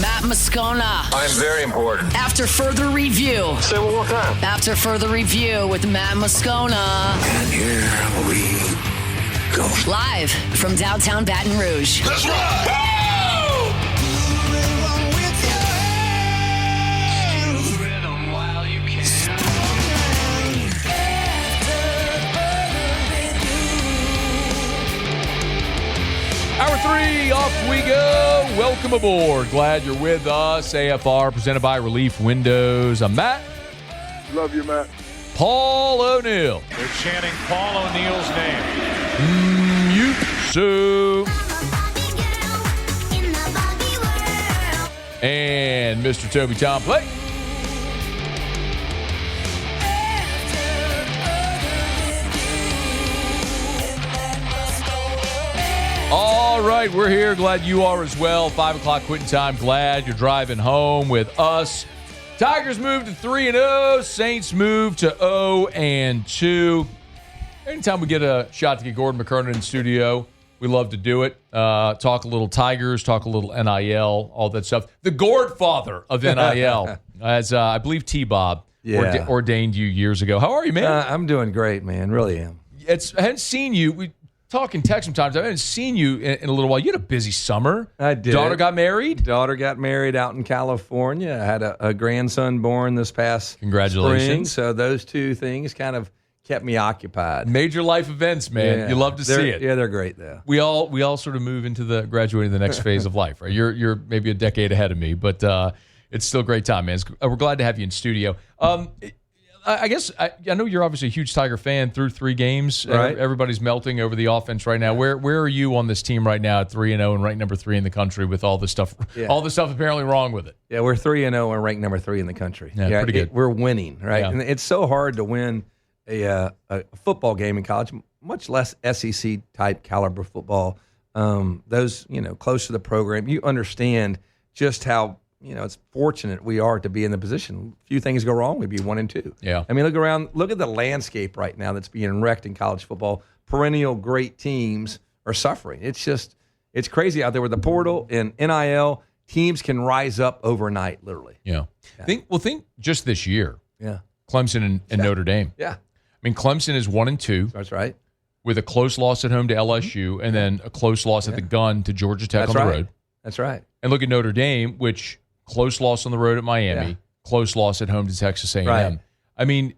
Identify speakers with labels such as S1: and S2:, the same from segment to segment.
S1: Matt Moscona.
S2: I'm very important.
S1: After further review.
S2: Say it one more time.
S1: After further review with Matt Moscona.
S2: And here we go.
S1: Live from downtown Baton Rouge.
S2: Let's ride!
S3: Hour 3, off we go. Welcome aboard. Glad you're with us. AFR presented by Relief Windows. I'm Matt.
S4: Love you, Matt.
S3: Paul O'Neill.
S5: They're chanting Paul O'Neill's name.
S3: Musso. And Mr. Toby Tom Play. All right, we're here. Glad you are as well. 5 o'clock quitting time. Glad you're driving home with us. Tigers moved to 3-0. Saints moved to 0-2. Anytime we get a shot to get Gordon McKernan in studio, we love to do it. Talk a little Tigers, talk a little NIL, all that stuff. The Gordfather of NIL, as I believe T-Bob ordained you years ago. How are you, man?
S6: I'm doing great, man. Really am.
S3: I hadn't seen you. We talk and text sometimes. I haven't seen you in a little while. You had a busy summer.
S6: I did.
S3: Daughter got married?
S6: Daughter got married out in California. I had a grandson born this past
S3: Congratulations.
S6: spring. So those two things kind of kept me occupied.
S3: Major life events, man.
S6: Yeah.
S3: You love to see it.
S6: Yeah, they're great, though.
S3: We all sort of move into the graduating the next phase of life, right? You're maybe a decade ahead of me, but it's still a great time, man. We're glad to have you in studio. I guess I know you're obviously a huge Tiger fan through 3 games.
S6: Right.
S3: Everybody's melting over the offense right now. Where are you on this team right now at 3-0 and ranked number 3 in the country with all the stuff apparently wrong with it?
S6: Yeah, we're 3-0 and ranked number 3 in the country.
S3: Yeah, pretty good.
S6: We're winning, right?
S3: Yeah.
S6: And it's so hard to win a football game in college, much less SEC type caliber football. Those close to the program, you understand just how it's fortunate we are to be in the position. A few things go wrong, we'd be 1-2.
S3: Yeah.
S6: I mean, look at the landscape right now that's being wrecked in college football. Perennial great teams are suffering. It's crazy out there with the portal and NIL. Teams can rise up overnight, literally.
S3: Yeah. Think just this year.
S6: Yeah.
S3: Clemson and Notre Dame.
S6: Yeah.
S3: I mean, Clemson is 1-2.
S6: That's right.
S3: With a close loss at home to LSU and then a close loss at the gun to Georgia Tech on the road. That's right. And look at Notre Dame, which close loss on the road at Miami, close loss at home to Texas A&M.
S6: Right.
S3: I mean,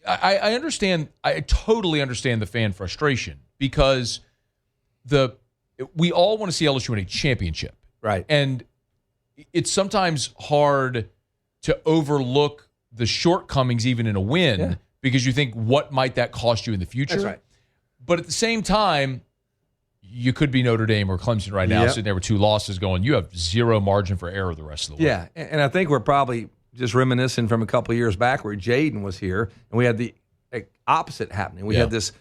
S3: I understand. I totally understand the fan frustration because we all want to see LSU win a championship.
S6: Right.
S3: And it's sometimes hard to overlook the shortcomings even in a win because you think, what might that cost you in the future?
S6: That's right.
S3: But at the same time, you could be Notre Dame or Clemson right now, sitting there with 2 losses going, you have zero margin for error the rest of the way.
S6: Yeah, and I think we're probably just reminiscing from a couple of years back where Jaden was here, and we had the opposite happening. We had this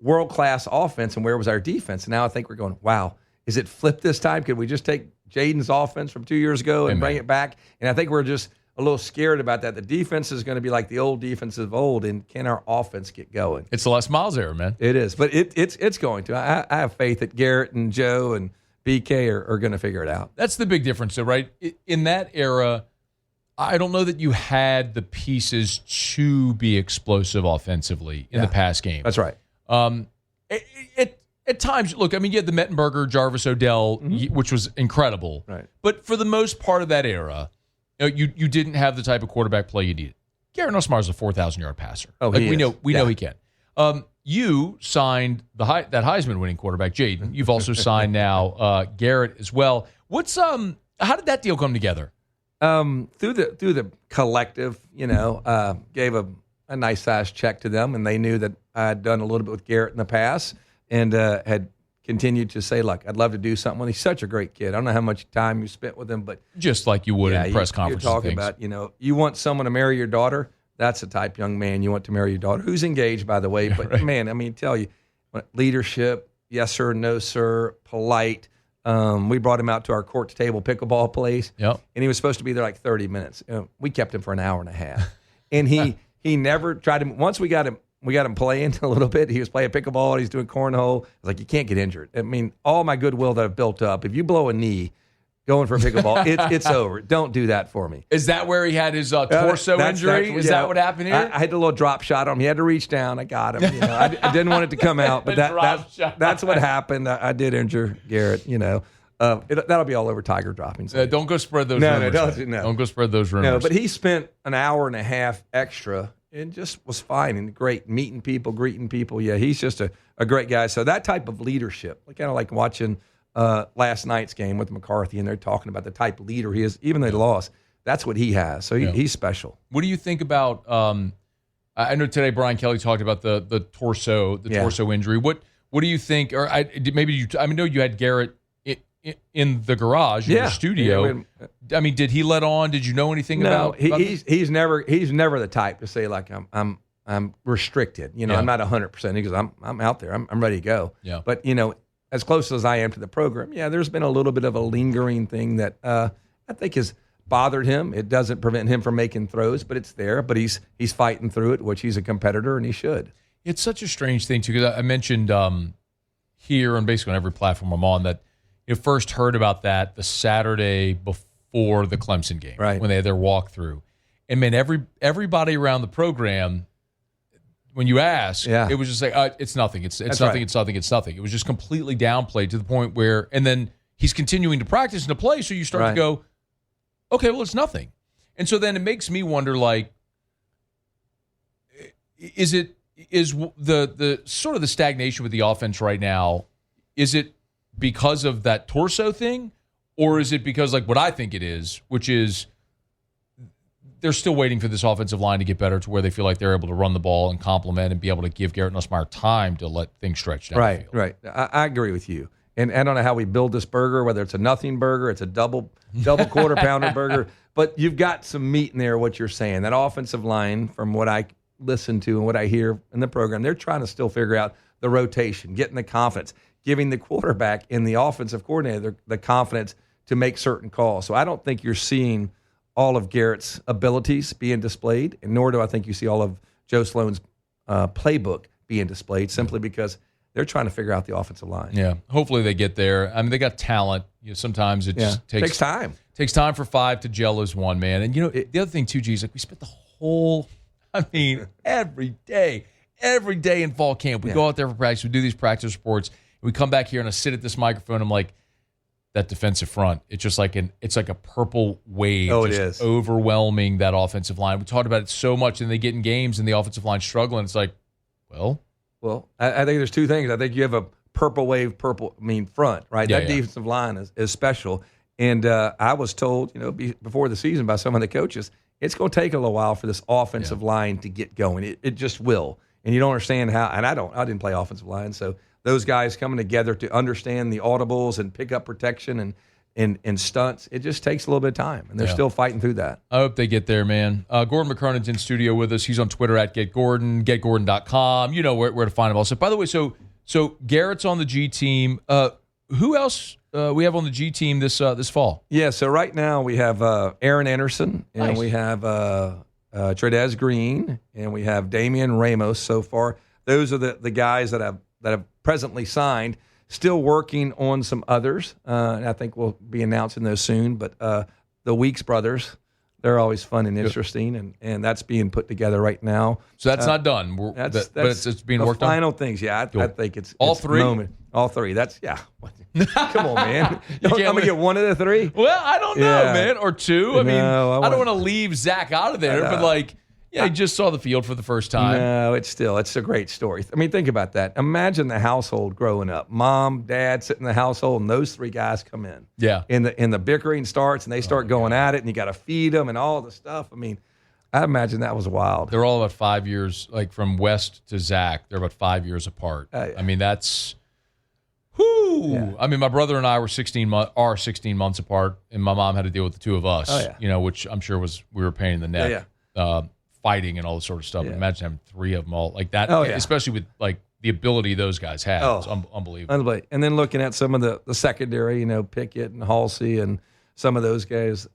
S6: world-class offense, and where was our defense? And now I think we're going, wow, is it flipped this time? Could we just take Jaden's offense from 2 years ago and bring it back? And I think we're just a little scared about that. The defense is going to be like the old defense of old, and can our offense get going?
S3: It's the Les Miles era, man.
S6: It is, but it's going to. I have faith that Garrett and Joe and BK are going to figure it out.
S3: That's the big difference, though, right? In that era, I don't know that you had the pieces to be explosive offensively in the pass game.
S6: That's right.
S3: At times, look, I mean, you had the Mettenberger, Jarvis Odell, which was incredible.
S6: Right.
S3: But for the most part of that era, you didn't have the type of quarterback play you needed. Garrett Nussmeier is a 4,000-yard passer.
S6: Oh,
S3: we
S6: is.
S3: know he can. You signed that Heisman-winning quarterback, Jaden. You've also signed now Garrett as well. How did that deal come together?
S6: Through the collective, gave a nice size check to them, and they knew that I had done a little bit with Garrett in the past, and had continued to say, look, I'd love to do something with him. He's such a great kid. I don't know how much time you spent with him, but
S3: just like you would in press conferences.
S6: You're talking about, you want someone to marry your daughter. That's the type of young man you want to marry your daughter, who's engaged, by the way. But
S3: right.
S6: Man, I mean, tell you, leadership, yes sir, no sir, polite. We brought him out to our court table pickleball place, and he was supposed to be there like 30 minutes. We kept him for an hour and a half, and he never tried to. Once we got him playing a little bit. He was playing pickleball. He's doing cornhole. I was like, you can't get injured. I mean, all my goodwill that I've built up. If you blow a knee, going for pickleball. It's over. Don't do that for me.
S3: Is that where he had his torso injury? Is that what happened here?
S6: I had a little drop shot on him. He had to reach down. I got him. I didn't want it to come out, but that's what happened. I did injure Garrett. That'll be all over Tiger droppings.
S3: Don't go spread those rumors.
S6: No.
S3: Don't go spread those rumors.
S6: No, but he spent an hour and a half extra and just was fine and great, meeting people, greeting people. Yeah, he's just a great guy. So that type of leadership, kind of like watching last night's game with McCarthy, and they're talking about the type of leader he is, even though they lost. That's what he has. So he's special.
S3: What do you think about? I know today Brian Kelly talked about the torso injury. What do you think? Or I know you had Garrett in the garage in your studio. I mean, did he let on? Did you know anything about?
S6: No, he's never the type to say like I'm restricted. I'm not 100% because I'm out there. I'm ready to go.
S3: Yeah.
S6: But as close as I am to the program, there's been a little bit of a lingering thing that I think has bothered him. It doesn't prevent him from making throws, but it's there. But he's fighting through it, which he's a competitor and he should. It's
S3: such a strange thing too, because I mentioned here and basically on every platform I'm on that you first heard about that the Saturday before the Clemson game,
S6: right,
S3: when they had their walkthrough. And man, everybody around the program, when you ask, it was just like, it's nothing. It's nothing. Right. It's nothing. It's nothing. It was just completely downplayed to the point where, and then he's continuing to practice and to play. So you start to go, okay, well, it's nothing. And so then it makes me wonder, like, is the sort of the stagnation with the offense right now, is it because of that torso thing, or is it because like what I think it is, which is they're still waiting for this offensive line to get better to where they feel like they're able to run the ball and complement and be able to give Garrett Nussmeier time to let things stretch down the field.
S6: Right. I agree with you. And I don't know how we build this burger, whether it's a nothing burger, it's a double quarter pounder burger, but you've got some meat in there, what you're saying. That offensive line, from what I listen to and what I hear in the program, they're trying to still figure out the rotation, getting the confidence, giving the quarterback and the offensive coordinator the confidence to make certain calls. So I don't think you're seeing all of Garrett's abilities being displayed, and nor do I think you see all of Joe Sloan's playbook being displayed, simply because they're trying to figure out the offensive line.
S3: Yeah, hopefully they get there. I mean, they got talent. Sometimes it just takes
S6: time.
S3: Takes time for five to gel as one, man. And the other thing too, G, is like we spent the whole, every day in fall camp, we go out there for practice, we do these practice reports. We come back here and I sit at this microphone. I'm like, that defensive front, it's just like it's like a purple wave, just overwhelming that offensive line. We talked about it so much, and they get in games and the offensive line struggling. It's like, well,
S6: I think there's two things. I think you have a purple wave, front, right? That defensive line is special. And I was told, before the season by some of the coaches, it's going to take a little while for this offensive line to get going. It just will. And you don't understand how. And I didn't play offensive line, so those guys coming together to understand the audibles and pick up protection and stunts, it just takes a little bit of time, and they're still fighting through that.
S3: I hope they get there, man. Gordon McKernan's in studio with us. He's on Twitter at GetGordon, getGordon.com. You know where to find him. Also, by the way, so Garrett's on the G team. Who else we have on the G team this fall?
S6: Yeah, so right now we have Aaron Anderson, and we have Tredez Green, and we have Damian Ramos so far. Those are the guys that have presently signed. Still working on some others. And I think we'll be announcing those soon. But the Weeks brothers, they're always fun and interesting, and that's being put together right now.
S3: So that's not done. But it's being worked on.
S6: Final things, I think it's
S3: all three.
S6: All three. That's Come on, man. I'm gonna get one of the three.
S3: Well, I don't know, man, or two. I don't want to leave Zach out of there, but he just saw the field for the first time.
S6: No, it's a great story. Think about that. Imagine the household growing up. Mom, dad sit in the household, and those three guys come in.
S3: Yeah.
S6: And the bickering starts, and they start going at it, and you got to feed them and all the stuff. I imagine that was wild.
S3: They're all about 5 years, like from West to Zach, they're about 5 years apart. That's... Whoo! Yeah. My brother and I were 16 months apart, and my mom had to deal with the two of us. Oh, yeah. Which I'm sure we were a pain in the neck. Fighting and all this sort of stuff. Yeah. Imagine having three of them all like that, especially with the ability those guys have. It's unbelievable.
S6: And then looking at some of the secondary, Pickett and Halsey and some of those guys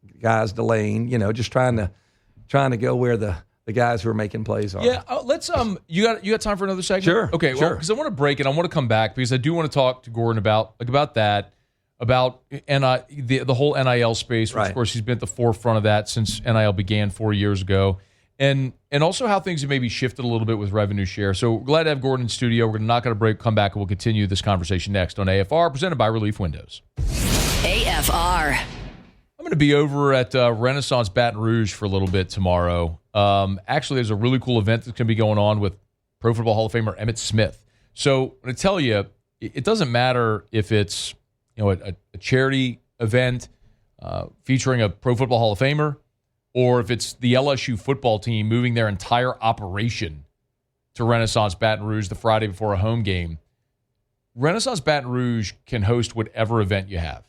S6: delaying, just trying to go where the guys who are making plays are.
S3: Yeah, let's you got time for another segment?
S6: Sure.
S3: Okay, well, because I want to break it. I want to come back because I do want to talk to Gordon about that. about the whole NIL space, which, of course, he's been at the forefront of that since NIL began 4 years ago. And also how things have maybe shifted a little bit with revenue share. So we're glad to have Gordon in studio. We're going to knock out a break, come back, and we'll continue this conversation next on AFR, presented by Relief Windows.
S1: AFR.
S3: I'm going to be over at Renaissance Baton Rouge for a little bit tomorrow. Actually, there's a really cool event that's going to be going on with Pro Football Hall of Famer Emmitt Smith. So I'm going to tell you, it doesn't matter if it's a charity event featuring a Pro Football Hall of Famer, or if it's the LSU football team moving their entire operation to Renaissance Baton Rouge the Friday before a home game. Renaissance Baton Rouge can host whatever event you have.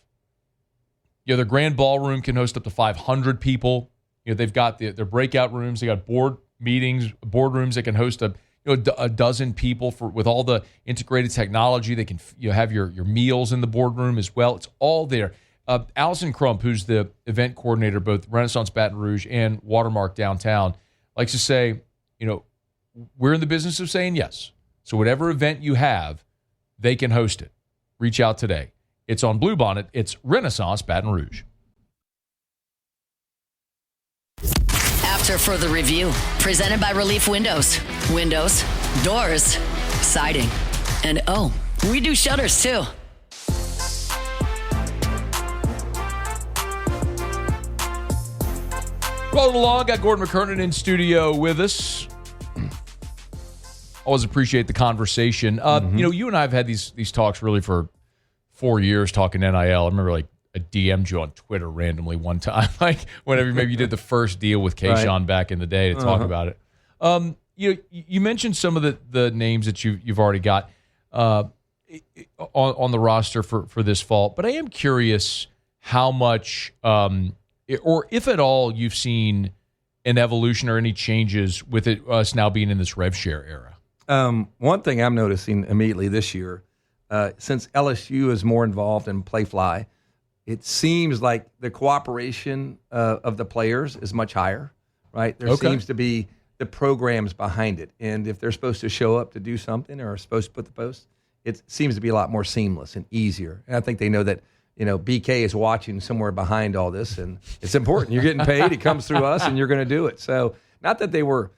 S3: Their grand ballroom can host up to 500 people. They've got their breakout rooms. They got board meetings, boardrooms that can host a dozen people with all the integrated technology. They can have your meals in the boardroom as well. It's all there. Allison Crump, who's the event coordinator, both Renaissance Baton Rouge and Watermark Downtown, likes to say, we're in the business of saying yes. So whatever event you have, they can host it. Reach out today. It's on Bluebonnet. It's Renaissance Baton Rouge.
S1: After further review, presented by Relief Windows. Windows, doors, siding, and we do shutters too.
S3: Rolling along, got Gordon McKernan in studio with us. Always appreciate the conversation. You and I have had these talks really for 4 years, talking NIL. I remember I DM'd you on Twitter randomly one time, whenever maybe you did the first deal with Kayshawn back in the day to talk about it. You mentioned some of the names that you've already got on the roster for this fall, but I am curious how much, or if at all, you've seen an evolution or any changes with us now being in this rev share era.
S6: One thing I'm noticing immediately this year, since LSU is more involved in play fly, it seems like the cooperation of the players is much higher, right? There seems to be the programs behind it. And if they're supposed to show up to do something or are supposed to put the post, it seems to be a lot more seamless and easier. And I think they know that, BK is watching somewhere behind all this, and it's important. You're getting paid. It comes through us, and you're going to do it. So not that they were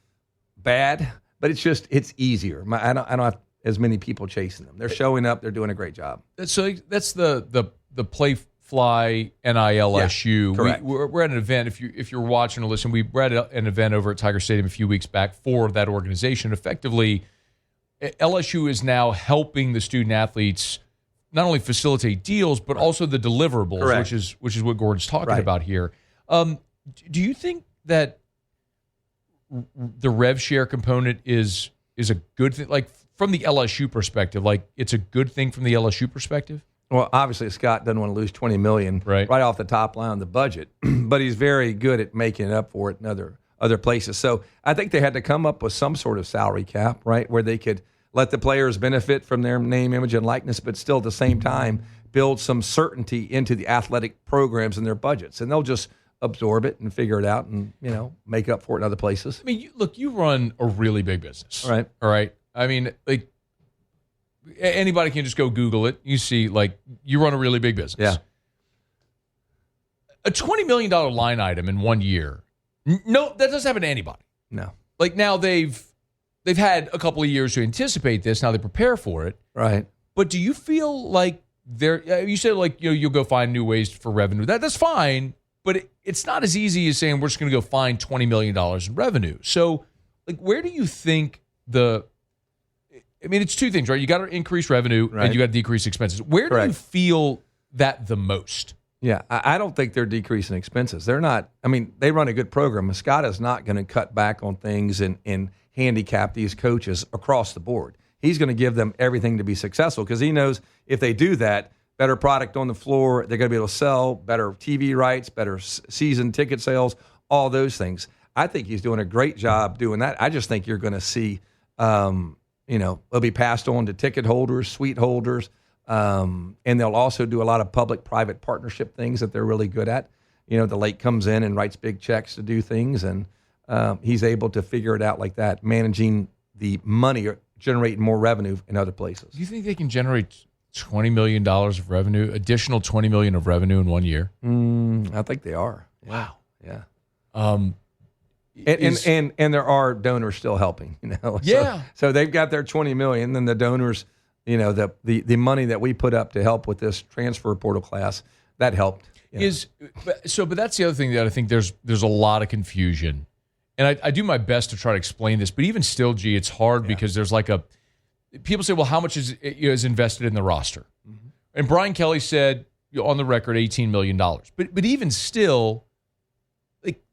S6: bad, but it's easier. I don't have as many people chasing them. They're showing up. They're doing a great job.
S3: So that's the play fly NILSU.
S6: Correct.
S3: We're at an event. If you're watching or listening, we were at an event over at Tiger Stadium a few weeks back for that organization. Effectively, LSU is now helping the student athletes not only facilitate deals, but also the deliverables,
S6: Correct.
S3: which is what Gordon's talking about here. Do you think that the rev share component is a good thing? Like from the LSU perspective, it's a good thing from the LSU perspective?
S6: Well, obviously Scott doesn't want to lose $20 million right off the top line of the budget, but he's very good at making up for it in other places. So I think they had to come up with some sort of salary cap, right, where they could let the players benefit from their name, image, and likeness, but still at the same time build some certainty into the athletic programs and their budgets. And they'll just absorb it and figure it out and, make up for it in other places.
S3: I mean, you run a really big business.
S6: Right.
S3: All right. I mean, anybody can just go Google it. You see, you run a really big business.
S6: Yeah.
S3: A $20 million line item in 1 year. No, that doesn't happen to anybody.
S6: No.
S3: Now they've had a couple of years to anticipate this. Now they prepare for it.
S6: Right.
S3: But do you feel like you said you'll go find new ways for revenue. That's fine, but it's not as easy as saying we're just going to go find $20 million in revenue. So, where do you think it's two things, right? You got to increase revenue and you got to decrease expenses. Where do you feel that the most?
S6: Yeah, I don't think they're decreasing expenses. They're not. They run a good program. Moscona is not going to cut back on things and handicap these coaches across the board. He's going to give them everything to be successful because he knows if they do that, better product on the floor, they're going to be able to sell better TV rights, better season ticket sales, all those things. I think he's doing a great job doing that. I just think you're going to see, it'll be passed on to ticket holders, suite holders, and they'll also do a lot of public-private partnership things that they're really good at. The lake comes in and writes big checks to do things, and he's able to figure it out like that, managing the money or generating more revenue in other places.
S3: Do you think they can generate $20 million of revenue, additional $20 million of revenue in 1 year?
S6: I think they are.
S3: Wow.
S6: Yeah.
S3: Um,
S6: And there are donors still helping,
S3: Yeah.
S6: So they've got their $20 million, then the donors, the money that we put up to help with this transfer portal class, that helped.
S3: But that's the other thing that I think there's a lot of confusion, and I do my best to try to explain this, but even still, G, it's hard because there's people say, well, how much is invested in the roster? Mm-hmm. And Brian Kelly said on the record $18 million, but even still.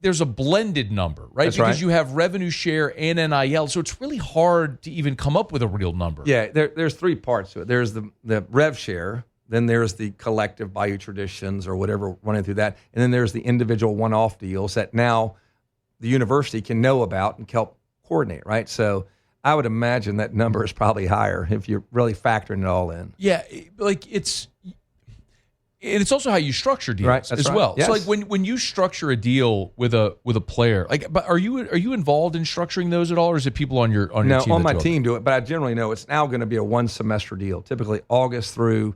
S3: There's a blended number, right?
S6: That's
S3: because
S6: right.
S3: you have revenue share and NIL, so it's really hard to even come up with a real number.
S6: Yeah, there's three parts to it. There's the rev share, then there's the collective Bayou Traditions or whatever running through that, and then there's the individual one-off deals that now the university can know about and help coordinate, right? So I would imagine that number is probably higher if you're really factoring it all in.
S3: Yeah, it's also how you structure deals as well.
S6: Yes.
S3: So when you structure a deal with a player, but are you involved in structuring those at all, or is it people on your team?
S6: No, on my team do it, but I generally know it's now going to be a 1 semester deal, typically August through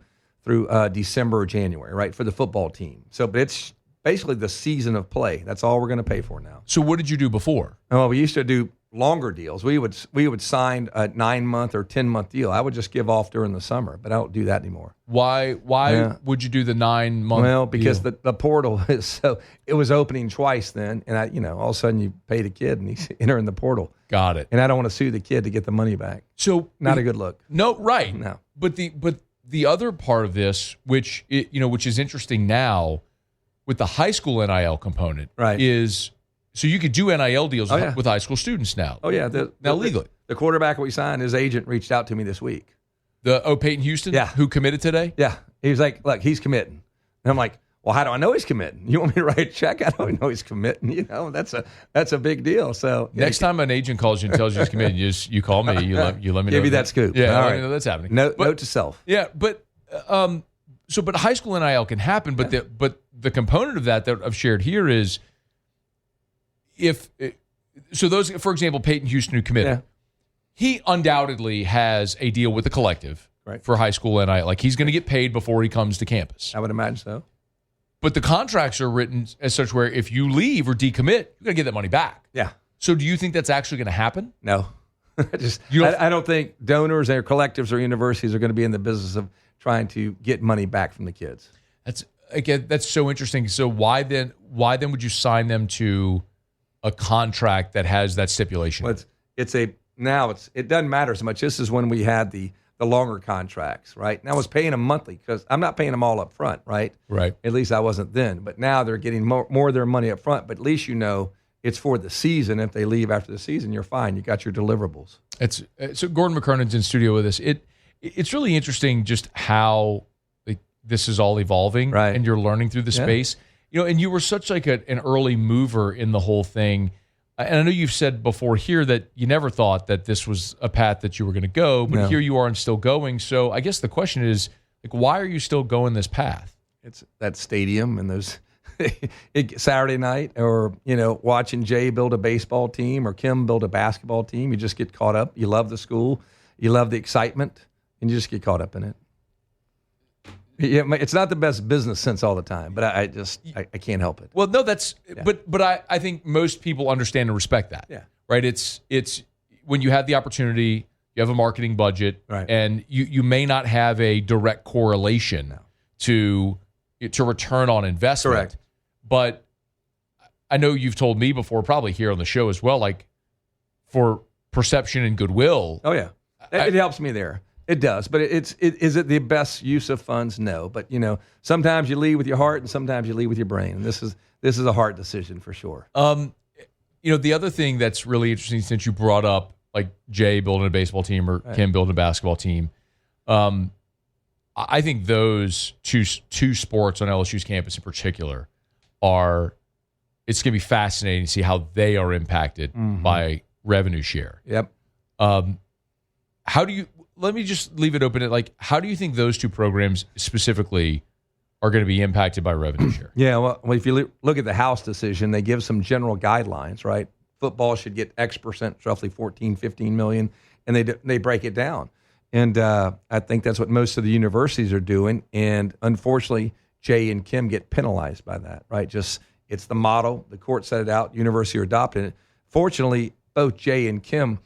S6: December or January, right, for the football team. So, but it's basically the season of play. That's all we're going to pay for now.
S3: So what did you do before?
S6: Oh, we used to do longer deals. We would sign a 9-month or 10-month deal. I would just give off during the summer, but I don't do that anymore.
S3: Why would you do the 9-month?
S6: Well, because
S3: deal?
S6: the portal it was opening twice then, and all of a sudden you pay the kid and he's entering the portal.
S3: Got it.
S6: And I don't want to sue the kid to get the money back.
S3: So
S6: not a good look.
S3: No, right.
S6: No.
S3: But the other part of this, which is interesting now with the high school NIL component,
S6: right,
S3: is so you could do NIL deals with high school students now.
S6: Oh yeah,
S3: legally.
S6: The quarterback we signed, his agent reached out to me this week.
S3: Peyton Houston, who committed today.
S6: Yeah, he was like, "Look, he's committing," and I'm like, "Well, how do I know he's committing? You want me to write a check? I don't know he's committing. That's a big deal." So
S3: next time an agent calls you and tells you he's committing, you call me. You let me know.
S6: Give me that scoop.
S3: Yeah,
S6: all
S3: let
S6: right.
S3: me know that's happening.
S6: Note to self.
S3: Yeah, but high school NIL can happen, but the component of that I've shared here is those, for example, Peyton Houston, who committed, he undoubtedly has a deal with the collective for high school NIL. Like he's going to get paid before he comes to campus.
S6: I would imagine so.
S3: But the contracts are written as such where if you leave or decommit, you're going to get that money back.
S6: Yeah.
S3: So do you think that's actually going to happen?
S6: No. I don't think donors or collectives or universities are going to be in the business of trying to get money back from the kids.
S3: That's so interesting. So why then would you sign them to a contract that has that stipulation?
S6: Well, it doesn't matter so much. This is when we had the longer contracts, right? Now I was paying them monthly because I'm not paying them all up front, right?
S3: Right.
S6: At least I wasn't then. But now they're getting more of their money up front. But at least it's for the season. If they leave after the season, you're fine. You got your deliverables. So Gordon McKernan's in studio with us. It's really interesting just how this is all evolving, right,
S3: and you're learning through the space. And you were such an early mover in the whole thing. And I know you've said before here that you never thought that this was a path that you were going to go, but here you are and still going. So I guess the question is, why are you still going this path?
S6: It's that stadium and those Saturday night, or watching Jay build a baseball team or Kim build a basketball team. You just get caught up. You love the school, you love the excitement, and you just get caught up in it. Yeah, it's not the best business sense all the time, but I can't help it.
S3: Well, no, but I think most people understand and respect that.
S6: Yeah.
S3: Right. It's when you have the opportunity, you have a marketing budget,
S6: right,
S3: and you may not have a direct correlation to return on investment.
S6: Correct.
S3: But I know you've told me before, probably here on the show as well, for perception and goodwill.
S6: Oh yeah, it helps me there. It does, but is it the best use of funds? No, but sometimes you lead with your heart and sometimes you lead with your brain. And this is a hard decision for sure.
S3: The other thing that's really interesting, since you brought up Jay building a baseball team or Kim building a basketball team, I think those two sports on LSU's campus in particular it's going to be fascinating to see how they are impacted by revenue share.
S6: Yep.
S3: Let me just leave it open at how do you think those two programs specifically are going to be impacted by revenue share?
S6: Yeah, well, if you look at the House decision, they give some general guidelines, right? Football should get X percent, roughly 14, 15 million, and they break it down. And I think that's what most of the universities are doing. And unfortunately, Jay and Kim get penalized by that, right? Just it's the model. The court set it out. University are adopting it. Fortunately, both Jay and Kim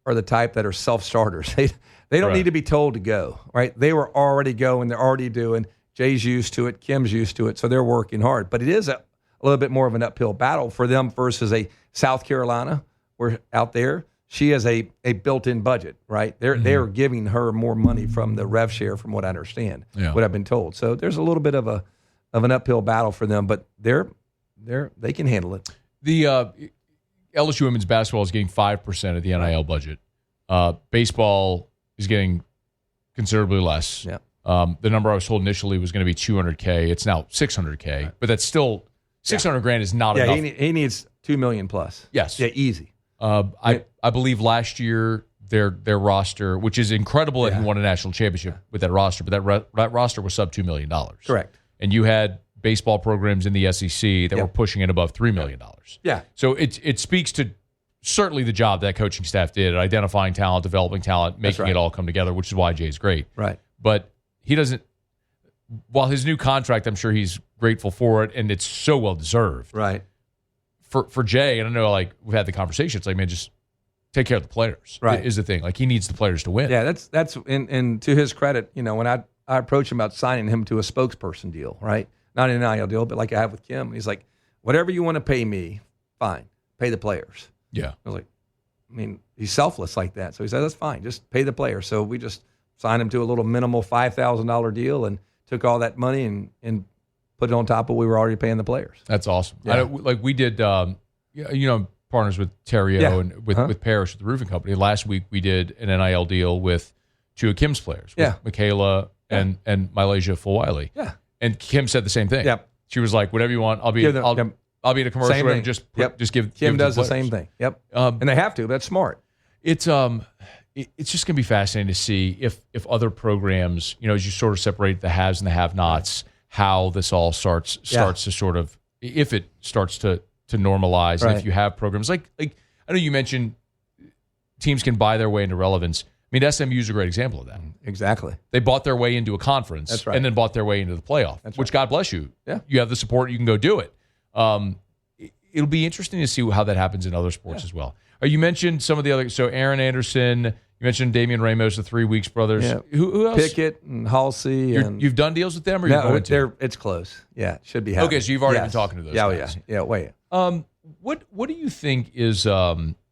S6: are the type that are self-starters. They don't need to be told to go, right? They were already going. They're already doing. Jay's used to it. Kim's used to it. So they're working hard. But it is a little bit more of an uphill battle for them versus a South Carolina. We're out there. She has a built-in budget, right? They're giving her more money from the rev share, from what I understand, what I've been told. So there's a little bit of an uphill battle for them, but they can handle it. The
S3: LSU women's basketball is getting 5% of the NIL budget. Baseball is getting considerably less.
S6: Yeah.
S3: The number I was told initially was going to be $200K. It's now $600K, but that's still $600,000 is not enough.
S6: He needs $2 million plus.
S3: Yes.
S6: Yeah, easy.
S3: I believe last year their roster, which is incredible that he won a national championship with that roster, but that roster was sub $2 million.
S6: Correct.
S3: And you had baseball programs in the SEC that were pushing it above $3 million.
S6: Yeah.
S3: So it speaks to certainly the job that coaching staff did, identifying talent, developing talent, making it all come together, which is why Jay's great.
S6: Right.
S3: But he doesn't, while his new contract, I'm sure he's grateful for it, and it's so well deserved.
S6: Right.
S3: For Jay, and I know we've had the conversation, it's like, man, just take care of the players.
S6: Right.
S3: Is the thing. Like, he needs the players to win.
S6: Yeah, that's and to his credit, when I approached him about signing him to a spokesperson deal, right? Not an NIL deal, but like I have with Kim. He's like, whatever you want to pay me, fine. Pay the players.
S3: Yeah.
S6: I was like, he's selfless like that. So he said, that's fine. Just pay the players. So we just signed him to a little minimal $5,000 deal and took all that money and put it on top of what we were already paying the players.
S3: That's awesome.
S6: Yeah.
S3: We did, partners with Terrio and with Parrish, the roofing company. Last week we did an NIL deal with two of Kim's players, with Michaela and Malaysia Fulwiley.
S6: Yeah.
S3: And Kim said the same thing.
S6: Yep.
S3: She was like, whatever you want, I'll be in a commercial and just give
S6: Kim does
S3: the
S6: the same thing. Yep. And they have to. That's smart.
S3: It's just going to be fascinating to see if other programs, as you sort of separate the haves and the have-nots, how this all starts to sort of, if it starts to normalize, and if you have programs like I know you mentioned teams can buy their way into relevance. SMU is a great example of that.
S6: Exactly.
S3: They bought their way into a conference.
S6: That's right.
S3: And then bought their way into the playoff, which God bless you.
S6: Yeah.
S3: You have the support, you can go do it. It'll be interesting to see how that happens in other sports as well. You mentioned some of the other, so Aaron Anderson, you mentioned Damian Ramos, the 3 Weeks brothers.
S6: Yeah.
S3: Who else?
S6: Pickett and Halsey.
S3: You've done deals with them, or you're going to?
S6: It's close. Yeah, it should be happening.
S3: Okay, so you've already been talking to those guys.
S6: Yeah, wait.
S3: What do you think is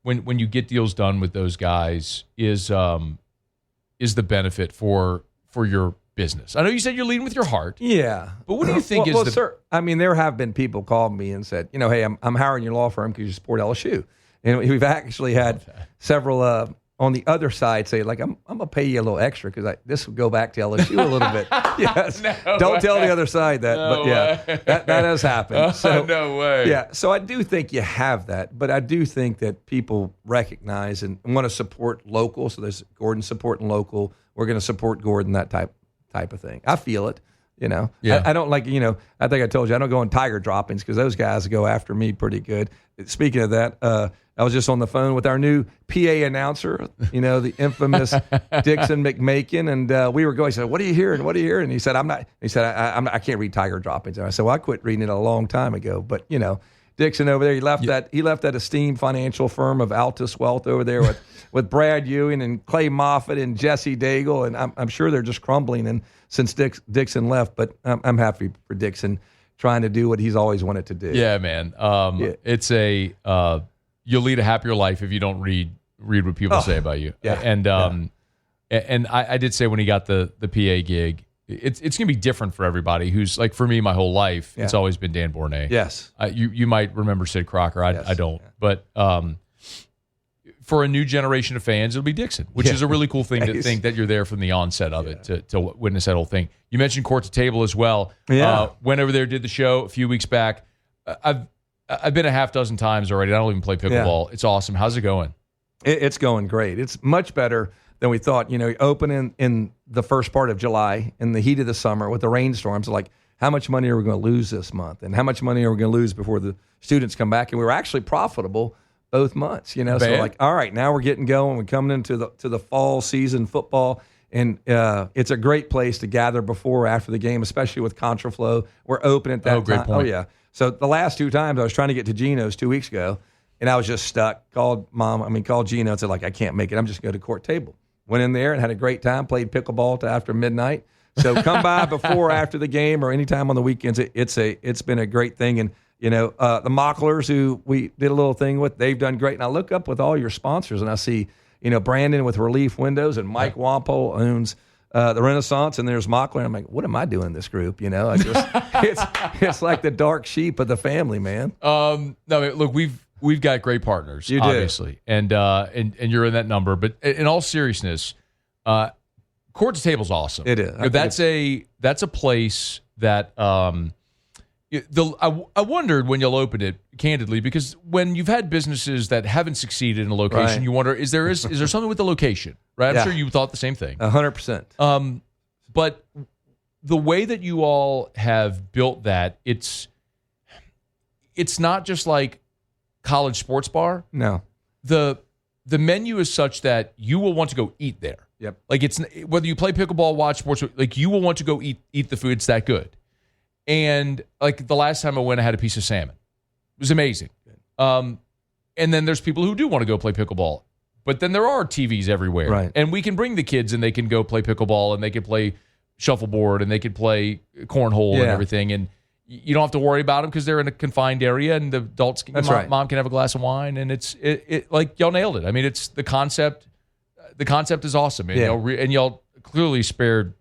S3: when you get deals done with those guys is the benefit for your business? I know you said you're leading with your heart.
S6: Yeah,
S3: but what do you think
S6: sir, there have been people called me and said, hey, I'm hiring your law firm because you support LSU, and we've actually had several on the other side say, like, I'm gonna pay you a little extra because this will go back to LSU a little bit. Yes, don't tell the other side that, that has happened. So
S3: no way.
S6: Yeah, so I do think you have that, but I do think that people recognize and want to support local. So there's Gordon supporting local. We're going to support Gordon, that type of thing. I feel it.
S3: Yeah.
S6: I don't like, I think I told you, I don't go on Tiger droppings because those guys go after me pretty good. Speaking of that, I was just on the phone with our new PA announcer, the infamous Dixon McMakin, and we were going. He said, "What are you hearing? What are you hearing?" And he said, "I'm not." He said, I can't read Tiger droppings." And I said, "Well, I quit reading it a long time ago." But Dixon over there, he left that esteemed financial firm of Altus Wealth over there with Brad Ewing and Clay Moffitt and Jesse Daigle, and I'm sure they're just crumbling. And since Dixon left, but I'm happy for Dixon trying to do what he's always wanted to do.
S3: Yeah, man. It's you'll lead a happier life if you don't read what people say about you.
S6: Yeah.
S3: And I did say when he got the PA gig, it's going to be different for everybody. Who's like, for me, my whole life, it's always been Dan Bournet.
S6: Yes.
S3: You might remember Sid Crocker. I don't. Yeah. But for a new generation of fans, it'll be Dixon, which is a really cool thing to think that you're there from the onset of it to witness that whole thing. You mentioned Court to Table as well.
S6: Yeah.
S3: Went over there, did the show a few weeks back. I've been a half dozen times already. I don't even play pickleball. Yeah. It's awesome. How's it going?
S6: It's going great. It's much better than we thought. Open in the first part of July in the heat of the summer with the rainstorms. Like, how much money are we going to lose this month? And how much money are we going to lose before the students come back? And we were actually profitable, both months. So like, all right, now we're getting going. We're coming into the fall season football. And it's a great place to gather before or after the game, especially with contraflow. We're open at that time.
S3: Great point.
S6: Oh, yeah. So the last 2 times I was trying to get to Gino's 2 weeks ago, and I was just stuck. Called Gino and said, like, I can't make it. I'm just going to court table. Went in there and had a great time, played pickleball till after midnight. So come by before or after the game or anytime on the weekends. It's been a great thing. And, the Mocklers, who we did a little thing with, they've done great. And I look up with all your sponsors, and I see – Brandon with Relief Windows, and Mike Wampole owns the Renaissance, and there's Mockler. I'm like, what am I doing in this group? It's like the dark sheep of the family, man.
S3: No, look, we've got great partners, obviously, and you're in that number. But in all seriousness, Court to Table's awesome.
S6: It is.
S3: That's a place that I wondered when you'll open it, candidly, because when you've had businesses that haven't succeeded in a location,
S6: right.
S3: You wonder, is there something with the location, right? I'm sure you thought the same thing.
S6: 100%.
S3: But the way that you all have built that, it's not just like college sports bar.
S6: No.
S3: The menu is such that you will want to go eat there.
S6: Yep. Like
S3: it's whether you play pickleball, watch sports, like you will want to go eat the food. It's that good. And like the last time I went, I had a piece of salmon. It was amazing. And then there's people who do want to go play pickleball. But then there are TVs everywhere.
S6: Right.
S3: And we can bring the kids and they can go play pickleball and they can play shuffleboard and they can play cornhole and everything. And you don't have to worry about them because they're in a confined area and the adults, mom can have a glass of wine. And it's like y'all nailed it. I mean, it's the concept. The concept is awesome. And y'all clearly spared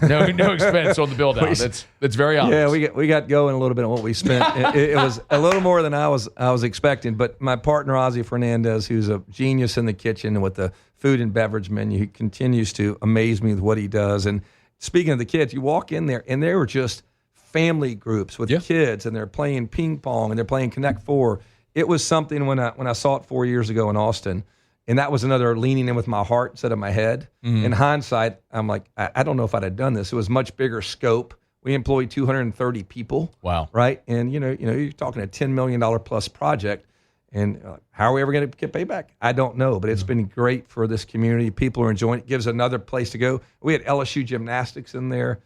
S3: no expense on the build out. That's very honest.
S6: Yeah, we got going a little bit on what we spent. It was a little more than I was expecting. But my partner Ozzy Fernandez, who's a genius in the kitchen and with the food and beverage menu, he continues to amaze me with what he does. And speaking of the kids, you walk in there and they were just family groups with kids, and they're playing ping pong and they're playing Connect Four. It was something when I saw it 4 years ago in Austin. And that was another leaning in with my heart instead of my head. Mm-hmm. In hindsight, I'm like, I don't know if I'd have done this. It was much bigger scope. We employed 230 people.
S3: Wow.
S6: Right? And, you're talking a $10 million plus project. And how are we ever going to get payback? I don't know. But it's been great for this community. People are enjoying it. It gives another place to go. We had LSU gymnastics in there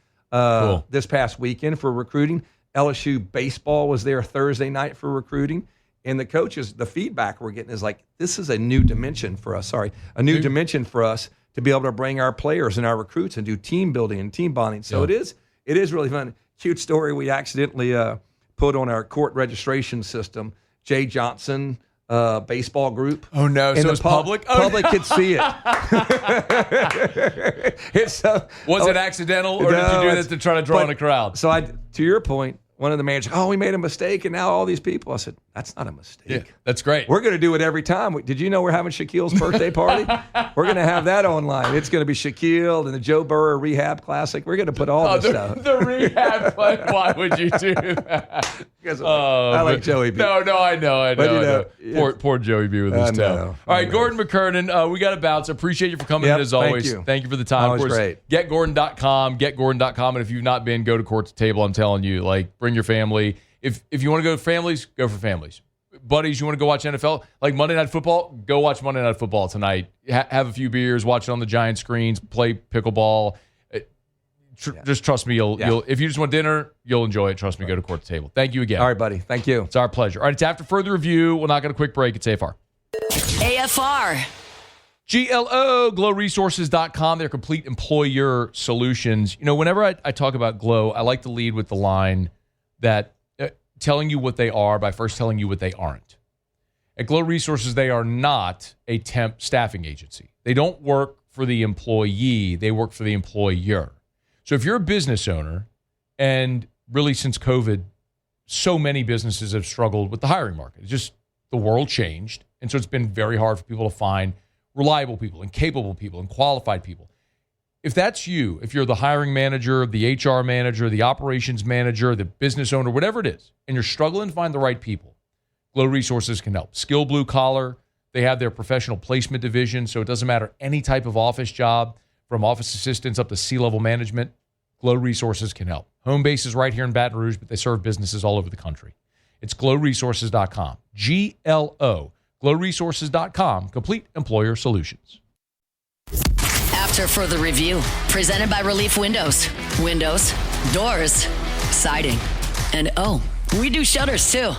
S6: this past weekend for recruiting. LSU baseball was there Thursday night for recruiting. And the coaches, the feedback we're getting is like, this is a new dimension for us. Dimension for us to be able to bring our players and our recruits and do team building and team bonding. So it is really fun. Cute story. We accidentally put on our court registration system, Jay Johnson baseball group.
S3: Oh no! So it's public.
S6: Public could see it.
S3: Was it accidental, or did you do that to try to draw in a crowd?
S6: So to your point. One of the managers, we made a mistake, and now all these people. I said, that's not a mistake.
S3: Yeah, that's great.
S6: We're going to do it every time. Did you know we're having Shaquille's birthday party? We're going to have that online. It's going to be Shaquille and the Joe Burrow Rehab Classic. We're going to put all this stuff.
S3: The Rehab Classic. Why would you do that?
S6: Because I like Joey B.
S3: No, I know.
S6: But,
S3: poor Joey B with his toe. All right, Gordon McKernan, we got to bounce. Appreciate you for coming in as always.
S6: Thank
S3: you for the time.
S6: Always
S3: of course,
S6: great.
S3: GetGordon.com. And if you've not been, go to Court to Table. I'm telling you, bring your family. If you want to go to families, go for families. Buddies, you want to go watch NFL? Like Monday Night Football? Go watch Monday Night Football tonight. Have a few beers, watch it on the giant screens, play pickleball. Just trust me, you'll if you just want dinner, you'll enjoy it. Trust me, go to Court to Table. Thank you again.
S6: All right, buddy. Thank you.
S3: It's our pleasure. All right, it's after further review. We'll knock out a quick break. It's AFR.
S1: AFR.
S3: GLO, glowresources.com, their complete employer solutions. Whenever I talk about Glow, I like to lead with the line that telling you what they are by first telling you what they aren't. At Glow Resources, they are not a temp staffing agency. They don't work for the employee. They work for the employer. So if you're a business owner, and really since COVID, so many businesses have struggled with the hiring market. It's just the world changed. And so it's been very hard for people to find reliable people and capable people and qualified people. If that's you, if you're the hiring manager, the HR manager, the operations manager, the business owner, whatever it is, and you're struggling to find the right people, Glow Resources can help. Skill Blue Collar, they have their professional placement division, so it doesn't matter any type of office job, from office assistants up to C-level management, Glow Resources can help. Home base is right here in Baton Rouge, but they serve businesses all over the country. It's glowresources.com. GLO. GlowResources.com, complete employer solutions.
S1: After further review, presented by Relief Windows. Windows, doors, siding. And oh, we do shutters too.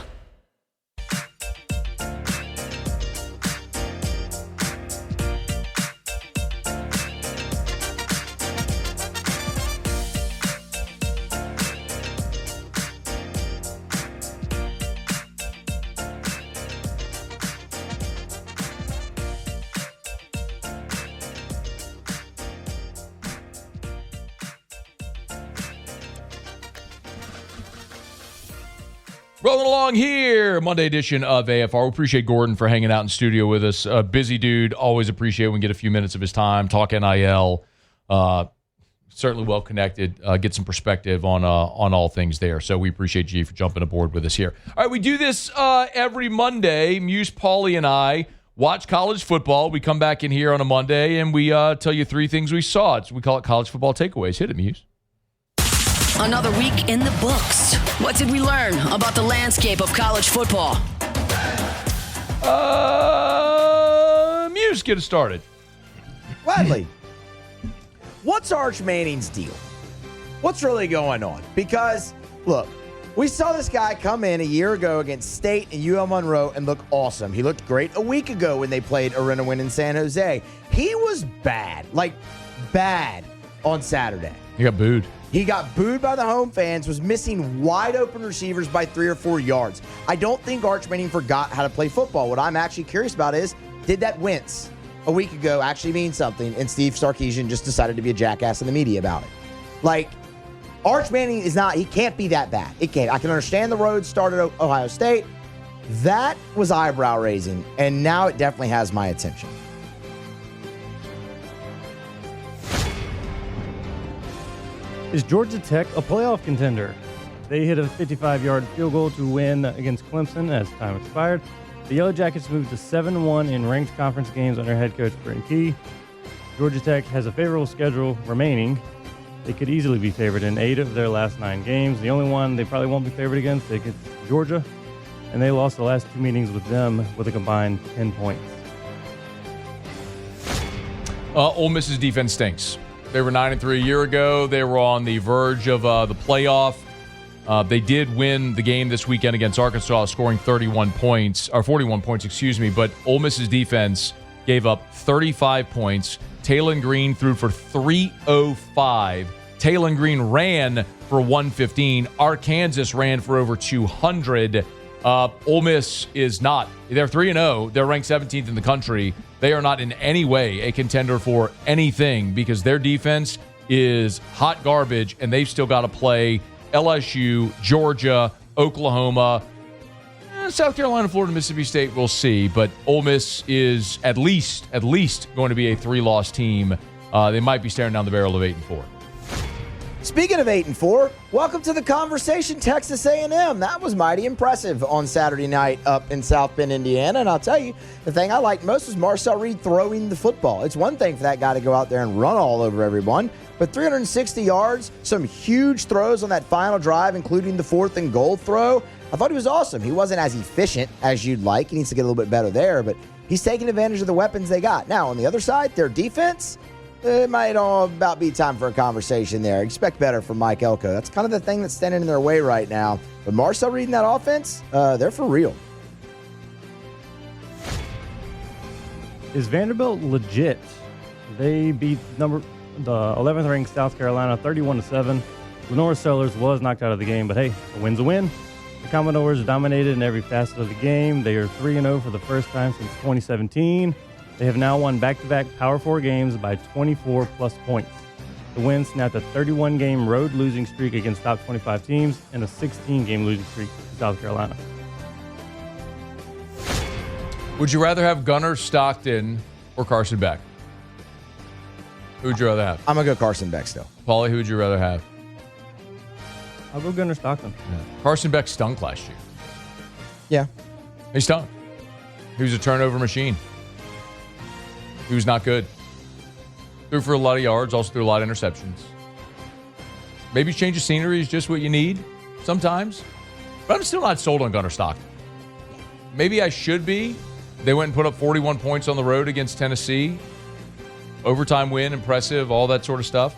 S3: Rolling along here, Monday edition of AFR. We appreciate Gordon for hanging out in studio with us. A busy dude. Always appreciate when we get a few minutes of his time. Talk NIL. Certainly well connected. Get some perspective on all things there. So we appreciate G for jumping aboard with us here. All right, we do this every Monday. Muse, Paulie, and I watch college football. We come back in here on a Monday and we tell you 3 things we saw. We call it college football takeaways. Hit it, Muse.
S1: Another week in the books. What did we learn about the landscape of college football?
S3: Muse, get us started.
S7: Gladly. What's Arch Manning's deal? What's really going on? Because, look, we saw this guy come in a year ago against State and UL Monroe and look awesome. He looked great a week ago when they played Arena Win in San Jose. He was bad, like bad on Saturday.
S3: He got booed.
S7: He got booed by the home fans, was missing wide open receivers by 3 or 4 yards. I don't think Arch Manning forgot how to play football. What I'm actually curious about is, did that wince a week ago actually mean something, and Steve Sarkisian just decided to be a jackass in the media about it? Like, Arch Manning is not, he can't be that bad. It can't. I can understand the road started at Ohio State. That was eyebrow raising, and now it definitely has my attention.
S8: Is Georgia Tech a playoff contender? They hit a 55-yard field goal to win against Clemson as time expired. The Yellow Jackets moved to 7-1 in ranked conference games under head coach Brent Key. Georgia Tech has a favorable schedule remaining. They could easily be favored in 8 of their last 9 games. The only one they probably won't be favored against is Georgia, and they lost the last 2 meetings with them with a combined 10 points.
S3: Ole Miss's defense stinks. They were 9-3 a year ago. They were on the verge of the playoff. They did win the game this weekend against Arkansas, scoring 41 points, or 41 points, excuse me. But Ole Miss's defense gave up 35 points. Taylon Green threw for 305. Taylon Green ran for 115. Arkansas ran for over 200. Ole Miss is not. They're 3-0. They're ranked 17th in the country. They are not in any way a contender for anything because their defense is hot garbage, and they've still got to play LSU, Georgia, Oklahoma, South Carolina, Florida, Mississippi State. We'll see. But Ole Miss is at least going to be a 3-loss team. They might be staring down the barrel of 8-4.
S7: Speaking of 8-4, welcome to the conversation, Texas A&M. That was mighty impressive on Saturday night up in South Bend, Indiana. And I'll tell you, the thing I liked most was Marcel Reed throwing the football. It's one thing for that guy to go out there and run all over everyone, but 360 yards, some huge throws on that final drive, including the 4th and goal throw. I thought he was awesome. He wasn't as efficient as you'd like. He needs to get a little bit better there, but he's taking advantage of the weapons they got. Now, on the other side, their defense, it might all about be time for a conversation there. Expect better from Mike Elko. That's kind of the thing that's standing in their way right now. But Marcel Reed in that offense, they're for real.
S8: Is Vanderbilt legit? They beat the 11th ranked South Carolina 31-7. Lenore Sellers was knocked out of the game, but hey, a win's a win. The Commodores dominated in every facet of the game. They are 3-0 for the first time since 2017. They have now won back-to-back Power 4 games by 24-plus points. The win snapped a 31-game road losing streak against top 25 teams and a 16-game losing streak to South Carolina.
S3: Would you rather have Gunnar Stockton or Carson Beck? Who would you rather have?
S7: I'm going to go Carson Beck still.
S3: Paulie, who would you rather have?
S8: I'll go Gunnar Stockton.
S3: Yeah. Carson Beck stunk last year.
S7: Yeah.
S3: He stunk. He was a turnover machine. He was not good. Threw for a lot of yards, also threw a lot of interceptions. Maybe change of scenery is just what you need sometimes. But I'm still not sold on Gunnar Stockton. Maybe I should be, They went and put up 41 points on the road against Tennessee. Overtime win, impressive, all that sort of stuff.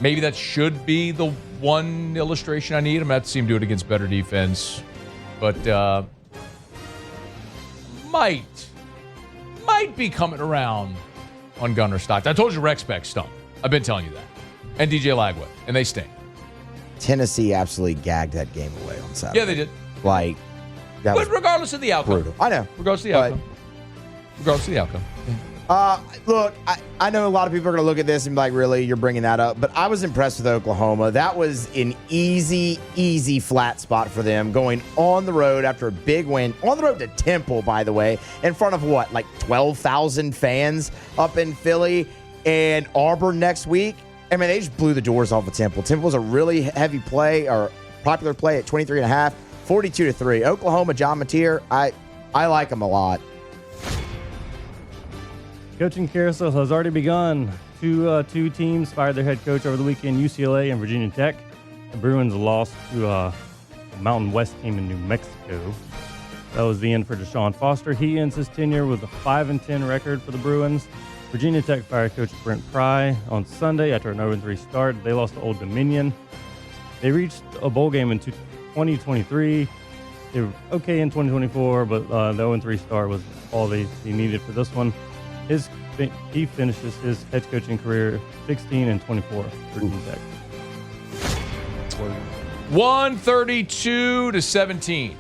S3: Maybe that should be the one illustration I need. I'm going to have to see him do it against better defense. But might be coming around on Gunnar Stockton. I told you Rex Beck stunk. I've been telling you that. And DJ Lagway. And they stink.
S7: Tennessee absolutely gagged that game away on Saturday.
S3: Yeah, they did.
S7: Like, that
S3: But
S7: was
S3: regardless of the outcome.
S7: brutal. I know.
S3: Regardless of the outcome. Regardless of the outcome.
S7: Look, I know a lot of people are going to look at this and be like, really, you're bringing that up? But I was impressed with Oklahoma. That was an easy flat spot for them, going on the road after a big win. On the road to Temple, by the way, in front of what, like 12,000 fans up in Philly, and Auburn next week. I mean, they just blew the doors off of Temple. Temple's a really heavy play, or popular play at 23.5, 42-3. Oklahoma, John Mateer, I like them a lot.
S8: Coaching carousel has already begun. Two teams fired their head coach over the weekend, UCLA and Virginia Tech. The Bruins lost to a Mountain West team in New Mexico. That was the end for Deshaun Foster. He ends his tenure with a 5-10 record for the Bruins. Virginia Tech fired coach Brent Pry on Sunday after an 0-3 start. They lost to Old Dominion. They reached a bowl game in 2023. They were okay in 2024, but the 0-3 start was all they needed for this one. He finishes his head coaching career 16-24 for Virginia Tech.
S3: 132-17.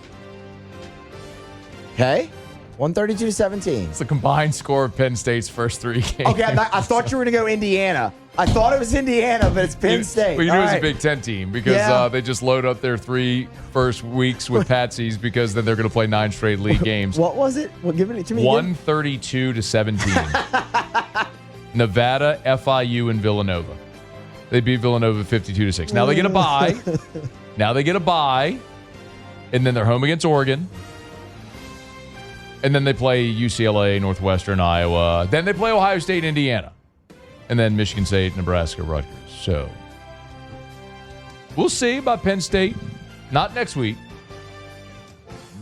S7: Okay? 132-17.
S3: It's the combined score of Penn State's first three games.
S7: Okay, I thought you were going to go Indiana. I thought it was Indiana, but it's Penn State.
S3: Well, you knew
S7: All
S3: it was
S7: right.
S3: a Big Ten team because they just load up their 3 first weeks with patsies because then they're going to play 9 straight league games.
S7: What was it? Well, give it to me.
S3: 132-17. Nevada, FIU, and Villanova. They beat Villanova 52-6. Now they get a bye. And then they're home against Oregon. And then they play UCLA, Northwestern, Iowa. Then they play Ohio State, Indiana. And then Michigan State, Nebraska, Rutgers. So we'll see about Penn State. Not next week,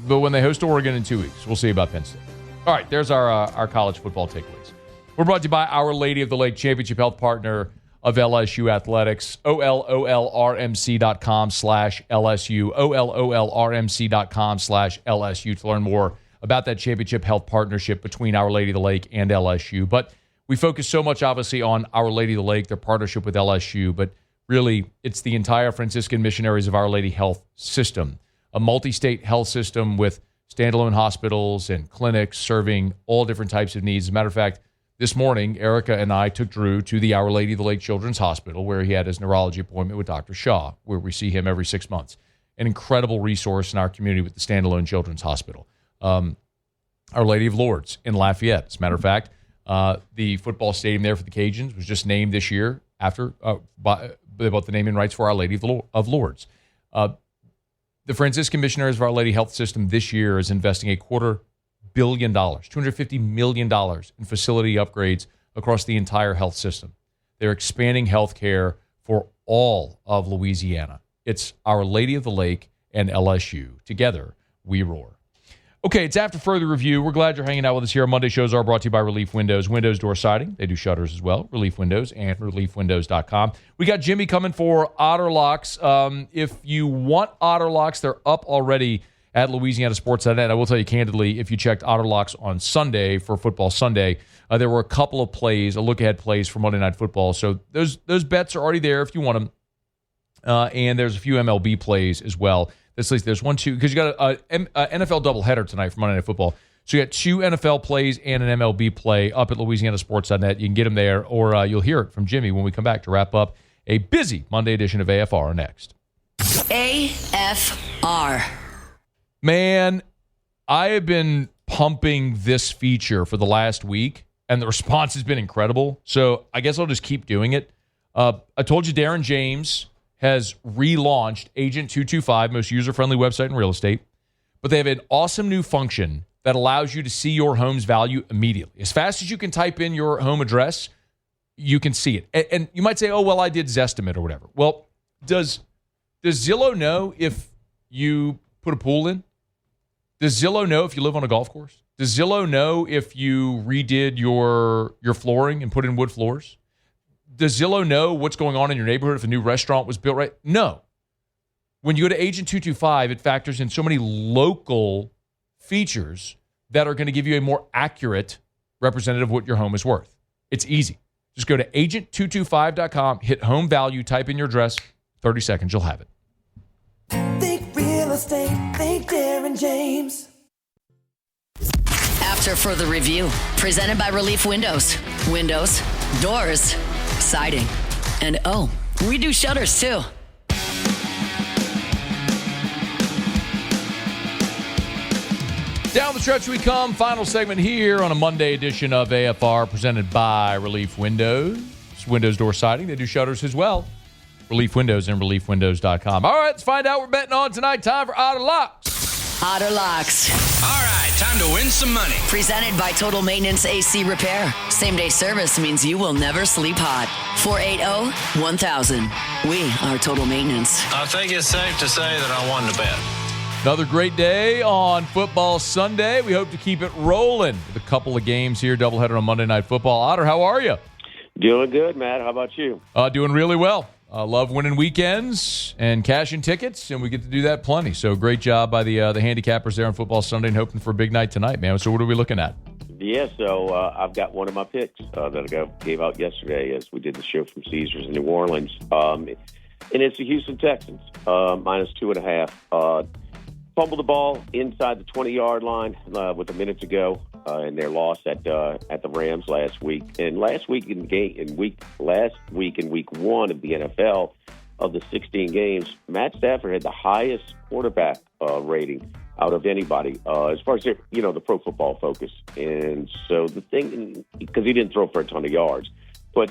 S3: but when they host Oregon in 2 weeks, we'll see about Penn State. All right, there's our college football takeaways. We're brought to you by Our Lady of the Lake, championship health partner of LSU Athletics. OLOLRMC.com/LSU. OLOLRMC.com/LSU to learn more about that championship health partnership between Our Lady of the Lake and LSU. But we focus so much, obviously, on Our Lady of the Lake, their partnership with LSU, but really, it's the entire Franciscan Missionaries of Our Lady health system, a multi-state health system with standalone hospitals and clinics serving all different types of needs. As a matter of fact, this morning, Erica and I took Drew to the Our Lady of the Lake Children's Hospital, where he had his neurology appointment with Dr. Shaw, where we see him every 6 months. An incredible resource in our community with the standalone children's hospital. Our Lady of Lourdes in Lafayette. As a matter of fact, the football stadium there for the Cajuns was just named this year after they bought the naming rights for Our Lady of Lourdes. The Franciscan Missionaries of Our Lady Health System this year is investing $250 million, $250 million in facility upgrades across the entire health system. They're expanding health care for all of Louisiana. It's Our Lady of the Lake and LSU. Together, we roar. Okay, it's after further review. We're glad you're hanging out with us here. Monday shows are brought to you by Relief Windows. Windows door siding. They do shutters as well. Relief Windows and reliefwindows.com. We got Jimmy coming for Otter Locks. If you want Otter Locks, they're up already at LouisianaSports.net. I will tell you candidly, if you checked Otter Locks on Sunday for Football Sunday, there were a couple of plays, look-ahead plays for Monday Night Football. So those bets are already there if you want them. And there's a few MLB plays as well. There's 1, 2, because you got an NFL doubleheader tonight for Monday Night Football. So you got 2 NFL plays and an MLB play up at LouisianaSports.net. You can get them there, or you'll hear it from Jimmy when we come back to wrap up a busy Monday edition of AFR next.
S1: AFR.
S3: Man, I have been pumping this feature for the last week, and the response has been incredible. So I guess I'll just keep doing it. I told you Darren James has relaunched Agent 225, most user-friendly website in real estate. But they have an awesome new function that allows you to see your home's value immediately. As fast as you can type in your home address, you can see it. And you might say, oh, well, I did Zestimate or whatever. Well, does Zillow know if you put a pool in? Does Zillow know if you live on a golf course? Does Zillow know if you redid your flooring and put in wood floors? Does Zillow know what's going on in your neighborhood if a new restaurant was built right? No. When you go to Agent 225, it factors in so many local features that are going to give you a more accurate representative of what your home is worth. It's easy. Just go to agent225.com, hit home value, type in your address, 30 seconds, you'll have it.
S9: Think real estate, think Darren James.
S1: After further review, presented by Relief Windows. Windows, doors, siding, and oh, we do shutters too.
S3: Down the stretch we come. Final segment here on a Monday edition of AFR presented by Relief Windows. Windows door siding. They do shutters as well. Relief Windows and reliefwindows.com. All right, let's find out what we're betting on tonight. Time for Otter Locks.
S1: Otter Locks.
S2: All right, time to win some money.
S1: Presented by Total Maintenance AC Repair. Same-day service means you will never sleep hot. 480-1000. We are Total Maintenance.
S5: I think it's safe to say that I won the bet.
S3: Another great day on Football Sunday. We hope to keep it rolling with a couple of games here. Doubleheader on Monday Night Football. Otter, how are you?
S10: Doing good, Matt. How about you?
S3: Doing really well. Love winning weekends and cashing tickets, and we get to do that plenty. So great job by the handicappers there on Football Sunday and hoping for a big night tonight, man. So what are we looking at?
S10: Yeah, so I've got one of my picks that I gave out yesterday as we did the show from Caesars in New Orleans. And it's the Houston Texans, minus 2.5. Fumbled the ball inside the 20-yard line with a minute to go in their loss at the Rams last week. And last week in week one of the NFL of the 16 games, Matt Stafford had the highest quarterback rating out of anybody as far as the Pro Football Focus. And so the thing, because he didn't throw for a ton of yards, but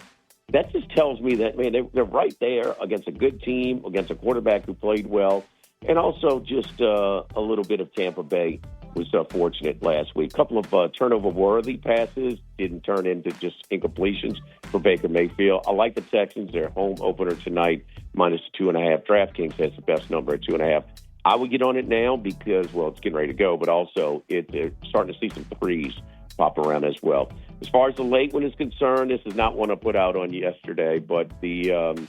S10: that just tells me that they're right there against a good team, against a quarterback who played well. And also just a little bit of Tampa Bay was fortunate last week. A couple of turnover-worthy passes didn't turn into just incompletions for Baker Mayfield. I like the Texans. Their home opener tonight, minus 2.5. DraftKings has the best number at 2.5. I would get on it now because, well, it's getting ready to go, but also they're starting to see some threes pop around as well. As far as the late one is concerned, this is not one I put out on yesterday, but the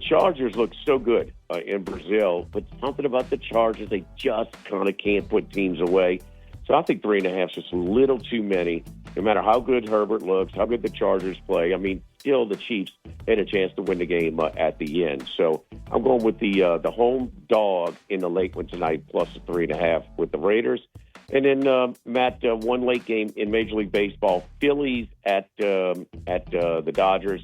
S10: Chargers look so good in Brazil, but something about the Chargers, they just kind of can't put teams away. So I think 3.5 is just a little too many, no matter how good Herbert looks, how good the Chargers play. I mean, still the Chiefs had a chance to win the game at the end. So I'm going with the home dog in the late one tonight, plus the 3.5 with the Raiders. And then, Matt, one late game in Major League Baseball, Phillies at the Dodgers.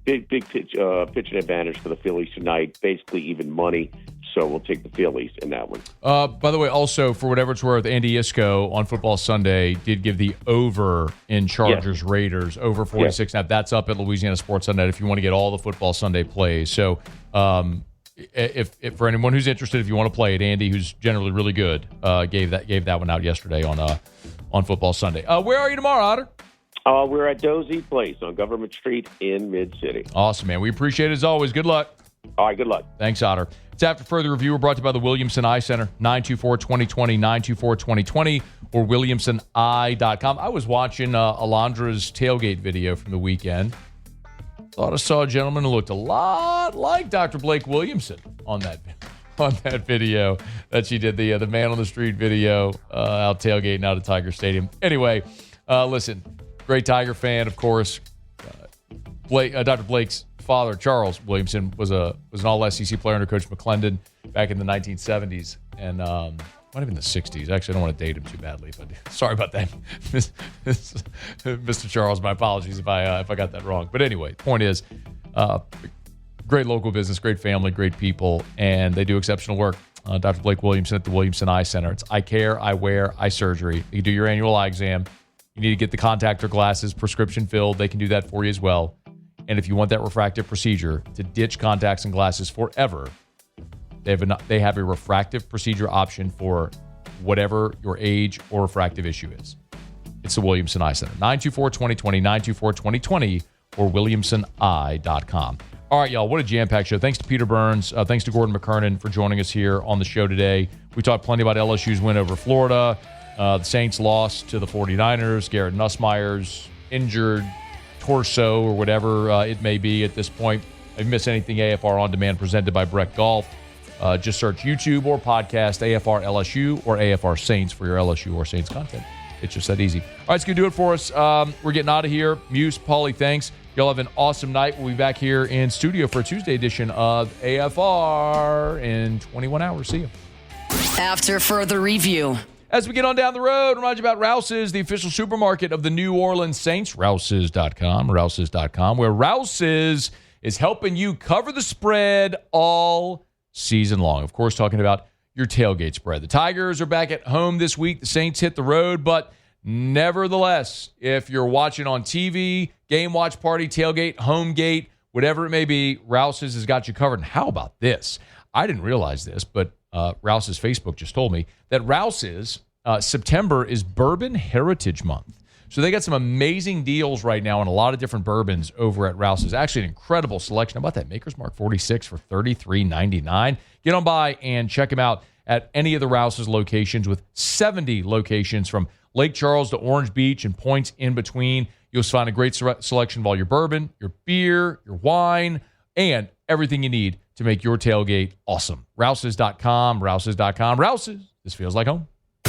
S10: Big pitching advantage for the Phillies tonight, basically even money. So we'll take the Phillies in that one.
S3: By the way, also, for whatever it's worth, Andy Isco on Football Sunday did give the over in Chargers-Raiders, over 46. Now, that's up at Louisiana Sports Sunday if you want to get all the Football Sunday plays. So if for anyone who's interested, if you want to play it, Andy, who's generally really good, gave that one out yesterday on Football Sunday. Where are you tomorrow, Otter?
S10: We're at Dozy Place on Government Street in Mid-City.
S3: Awesome, man. We appreciate it as always. Good luck.
S10: All right, good luck.
S3: Thanks, Otter. It's After Further Review. We're brought to you by the Williamson Eye Center, 924-2020, 924-2020, or WilliamsonEye.com. I was watching Alondra's tailgate video from the weekend. Thought I saw a gentleman who looked a lot like Dr. Blake Williamson on that video that she did, the Man on the Street video out tailgating out at Tiger Stadium. Anyway, listen, great Tiger fan, of course. Dr. Blake's father, Charles Williamson, was an all-SEC player under Coach McClendon back in the 1970s and might have been the 60s. Actually, I don't want to date him too badly, but sorry about that, Mr. Charles. My apologies if I got that wrong. But anyway, point is, great local business, great family, great people, and they do exceptional work. Dr. Blake Williamson at the Williamson Eye Center. It's eye care, eye wear, eye surgery. You do your annual eye exam. You need to get the contactor glasses prescription filled. They can do that for you as well. And if you want that refractive procedure to ditch contacts and glasses forever, they have a refractive procedure option for whatever your age or refractive issue is. It's the Williamson Eye Center. 924-2020, 924-2020, or WilliamsonEye.com. All right, y'all, what a jam-packed show. Thanks to Peter Burns. Thanks to Gordon McKernan for joining us here on the show today. We talked plenty about LSU's win over Florida. The Saints lost to the 49ers. Garrett Nussmeier's injured torso or whatever it may be at this point. If you miss anything, AFR On Demand presented by Breck Golf. Just search YouTube or podcast AFR LSU or AFR Saints for your LSU or Saints content. It's just that easy. All right, it's going to do it for us. We're getting out of here. Muse, Paulie, thanks. Y'all have an awesome night. We'll be back here in studio for a Tuesday edition of AFR in 21 hours. See you.
S1: After further review.
S3: As we get on down the road, remind you about Rouse's, the official supermarket of the New Orleans Saints. Rouse's.com, where Rouse's is helping you cover the spread all season long. Of course, talking about your tailgate spread. The Tigers are back at home this week. The Saints hit the road, but nevertheless, if you're watching on TV, game watch party, tailgate, home gate, whatever it may be, Rouse's has got you covered. And how about this? I didn't realize this, but Rouse's Facebook just told me that Rouse's September is Bourbon Heritage Month. So they got some amazing deals right now on a lot of different bourbons over at Rouse's. Actually, an incredible selection. How about that Maker's Mark 46 for $33.99? Get on by and check them out at any of the Rouse's locations with 70 locations from Lake Charles to Orange Beach and points in between. You'll find a great selection of all your bourbon, your beer, your wine, and everything you need to make your tailgate awesome. Rouse's.com. Rouse's, this feels like home.